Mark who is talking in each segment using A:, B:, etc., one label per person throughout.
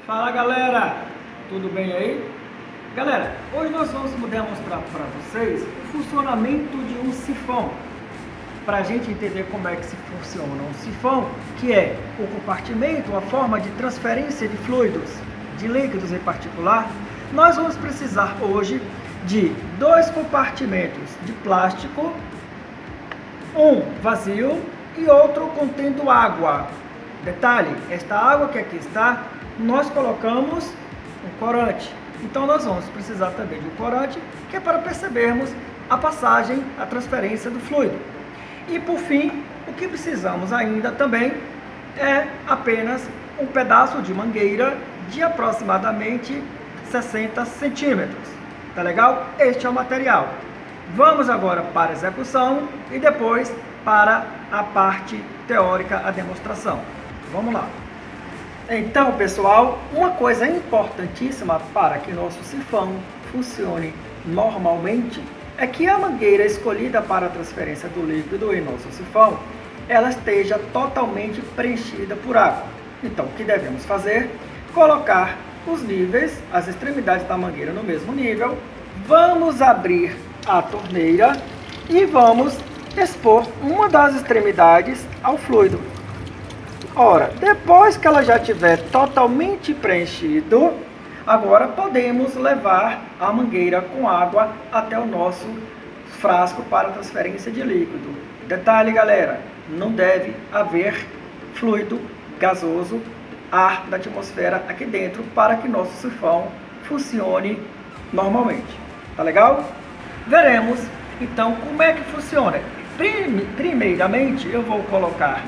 A: Fala galera, tudo bem aí? Galera, hoje nós vamos demonstrar para vocês o funcionamento de um sifão, para a gente entender como é que se funciona um sifão, que é o compartimento, a forma de transferência de fluidos, de líquidos em particular. Nós vamos precisar hoje de dois compartimentos de plástico, um vazio e outro contendo água. Detalhe, esta água que aqui está, nós colocamos um corante. Então nós vamos precisar também de um corante, que é para percebermos a passagem, a transferência do fluido. E por fim, o que precisamos ainda também é apenas um pedaço de mangueira de aproximadamente 60 centímetros. Tá legal? Este é o material. Vamos agora para a execução e depois para a parte teórica, a demonstração. Vamos lá. Então, pessoal, uma coisa importantíssima para que nosso sifão funcione normalmente é que a mangueira escolhida para a transferência do líquido em nosso sifão, ela esteja totalmente preenchida por água. Então, o que devemos fazer? Colocar os níveis, as extremidades da mangueira no mesmo nível. Vamos abrir a torneira e vamos expor uma das extremidades ao fluido. Ora, depois que ela já estiver totalmente preenchido, agora podemos levar a mangueira com água até o nosso frasco para transferência de líquido. Detalhe, galera, não deve haver fluido gasoso, ar da atmosfera aqui dentro para que nosso sifão funcione normalmente. Tá legal? Veremos então como é que funciona. Primeiramente, eu vou colocar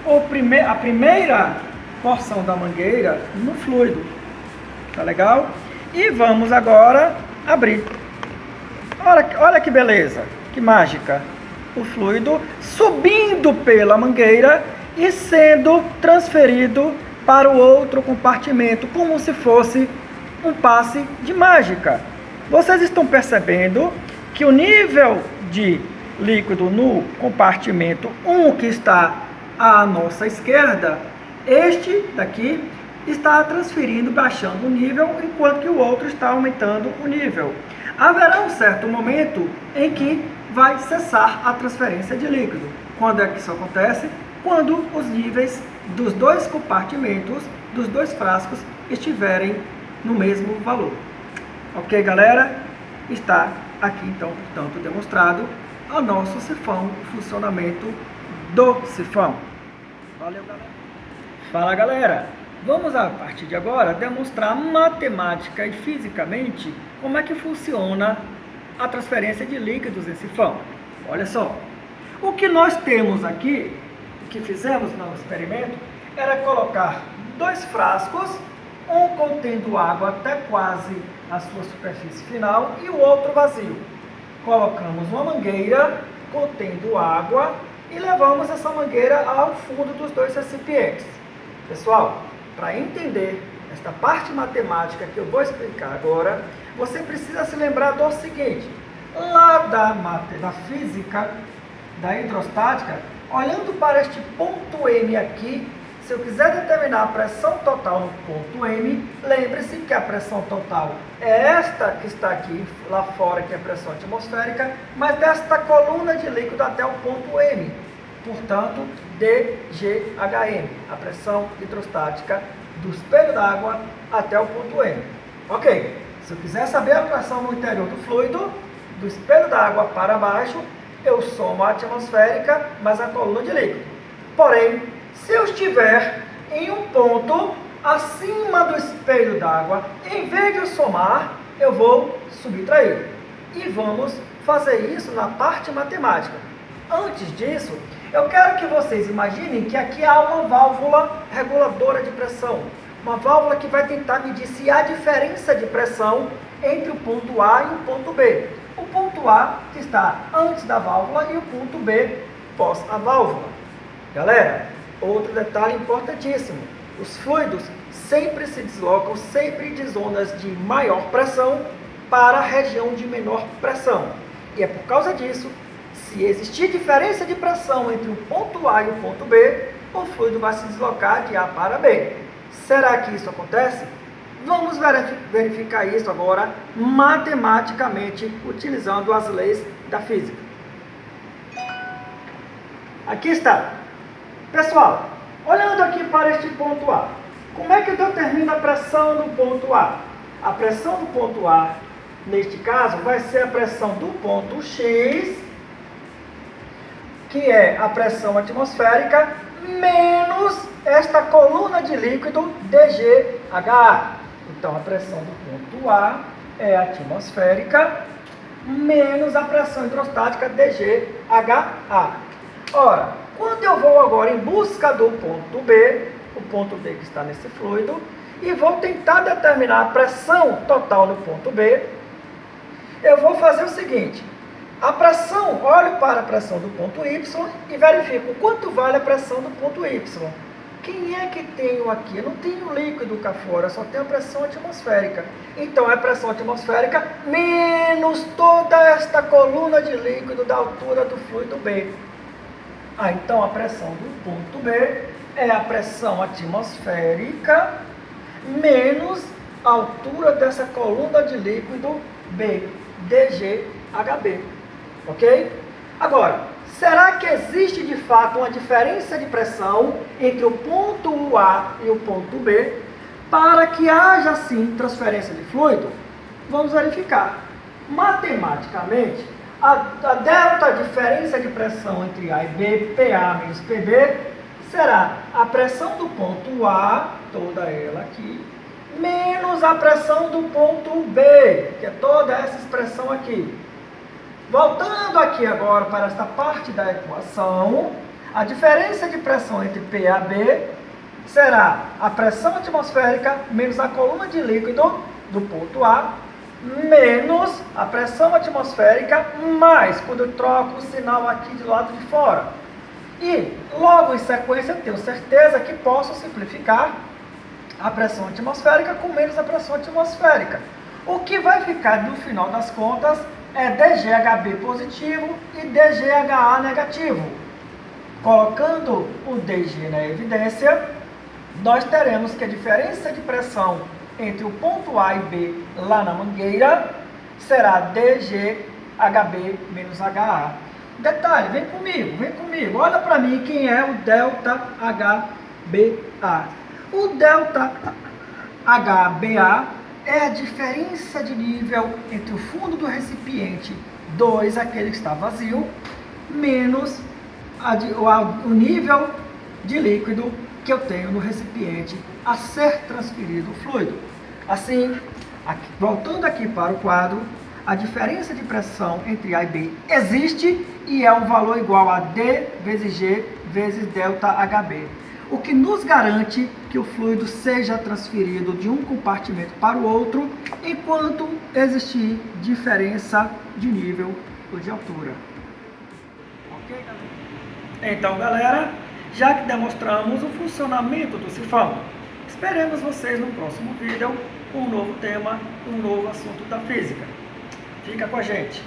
A: a primeira porção da mangueira no fluido, tá legal? E vamos agora abrir. Olha que beleza, que mágica! O fluido subindo pela mangueira e sendo transferido para o outro compartimento, como se fosse um passe de mágica. Vocês estão percebendo que o nível de líquido no compartimento 1 que está à nossa esquerda, este daqui está transferindo, baixando o nível, enquanto que o outro está aumentando o nível. Haverá um certo momento em que vai cessar a transferência de líquido. Quando é que isso acontece? Quando os níveis dos dois compartimentos, dos dois frascos, estiverem no mesmo valor. Ok, galera? Está aqui, então, portanto, demonstrado o nosso sifão, o funcionamento do sifão. Valeu, galera. Fala, galera. Vamos, a partir de agora, demonstrar matemática e fisicamente como é que funciona a transferência de líquidos em sifão. Olha só. O que nós temos aqui, o que fizemos no experimento, era colocar dois frascos, um contendo água até quase a sua superfície final e o outro vazio. Colocamos uma mangueira contendo água e levamos essa mangueira ao fundo dos dois recipientes. Pessoal, para entender esta parte matemática que eu vou explicar agora, você precisa se lembrar do seguinte: lá da física, da hidrostática, olhando para este ponto M aqui, se eu quiser determinar a pressão total no ponto M, lembre-se que a pressão total é esta que está aqui, lá fora, que é a pressão atmosférica, mas desta coluna de líquido até o ponto M. Portanto, DGHM, a pressão hidrostática do espelho d'água até o ponto M. Ok, se eu quiser saber a pressão no interior do fluido, do espelho d'água para baixo, eu somo a atmosférica mais a coluna de líquido. Porém, se eu estiver em um ponto acima do espelho d'água, em vez de eu somar, eu vou subtrair. E vamos fazer isso na parte matemática. Antes disso, eu quero que vocês imaginem que aqui há uma válvula reguladora de pressão. Uma válvula que vai tentar medir se há diferença de pressão entre o ponto A e o ponto B. O ponto A que está antes da válvula e o ponto B pós a válvula. Galera, outro detalhe importantíssimo: os fluidos sempre se deslocam sempre de zonas de maior pressão para a região de menor pressão. E é por causa disso, se existir diferença de pressão entre o ponto A e o ponto B, o fluido vai se deslocar de A para B. Será que isso acontece? Vamos verificar isso agora matematicamente, utilizando as leis da física. Aqui está. Pessoal, olhando aqui para este ponto A, como é que eu determino a pressão do ponto A? A pressão do ponto A, neste caso, vai ser a pressão do ponto X, que é a pressão atmosférica, menos esta coluna de líquido dGHA. Então, a pressão do ponto A é atmosférica, menos a pressão hidrostática dGHA. Ora, quando eu vou agora em busca do ponto B, o ponto B que está nesse fluido, e vou tentar determinar a pressão total no ponto B, eu vou fazer o seguinte: a pressão, olho para a pressão do ponto Y e verifico quanto vale a pressão do ponto Y. Quem é que tenho aqui? Eu não tenho líquido cá fora, só tenho a pressão atmosférica. Então, é a pressão atmosférica menos toda esta coluna de líquido da altura do fluido B. Então, a pressão do ponto B é a pressão atmosférica menos a altura dessa coluna de líquido B, dGHB. Ok? Agora, será que existe de fato uma diferença de pressão entre o ponto A e o ponto B para que haja assim transferência de fluido? Vamos verificar. Matematicamente, a delta diferença de pressão entre A e B, PA menos PB, será a pressão do ponto A, toda ela aqui, menos a pressão do ponto B, que é toda essa expressão aqui. Voltando aqui agora para esta parte da equação, a diferença de pressão entre P e B será a pressão atmosférica menos a coluna de líquido do ponto A, menos a pressão atmosférica, mais quando eu troco o sinal aqui do lado de fora. E logo em sequência eu tenho certeza que posso simplificar a pressão atmosférica com menos a pressão atmosférica. O que vai ficar no final das contas é dGHB positivo e dGHA negativo. Colocando o dG na evidência, nós teremos que a diferença de pressão entre o ponto A e B lá na mangueira será dGHB menos HA. Detalhe, vem comigo, olha para mim quem é o delta HBA. O delta HBA é a diferença de nível entre o fundo do recipiente 2, aquele que está vazio, menos o nível de líquido que eu tenho no recipiente a ser transferido o fluido. Assim, voltando aqui para o quadro, a diferença de pressão entre A e B existe e é um valor igual a D vezes G vezes delta HB. O que nos garante que o fluido seja transferido de um compartimento para o outro, enquanto existir diferença de nível ou de altura. Ok, galera? Então, galera, já que demonstramos o funcionamento do sifão, esperemos vocês no próximo vídeo com um novo tema, um novo assunto da física. Fica com a gente!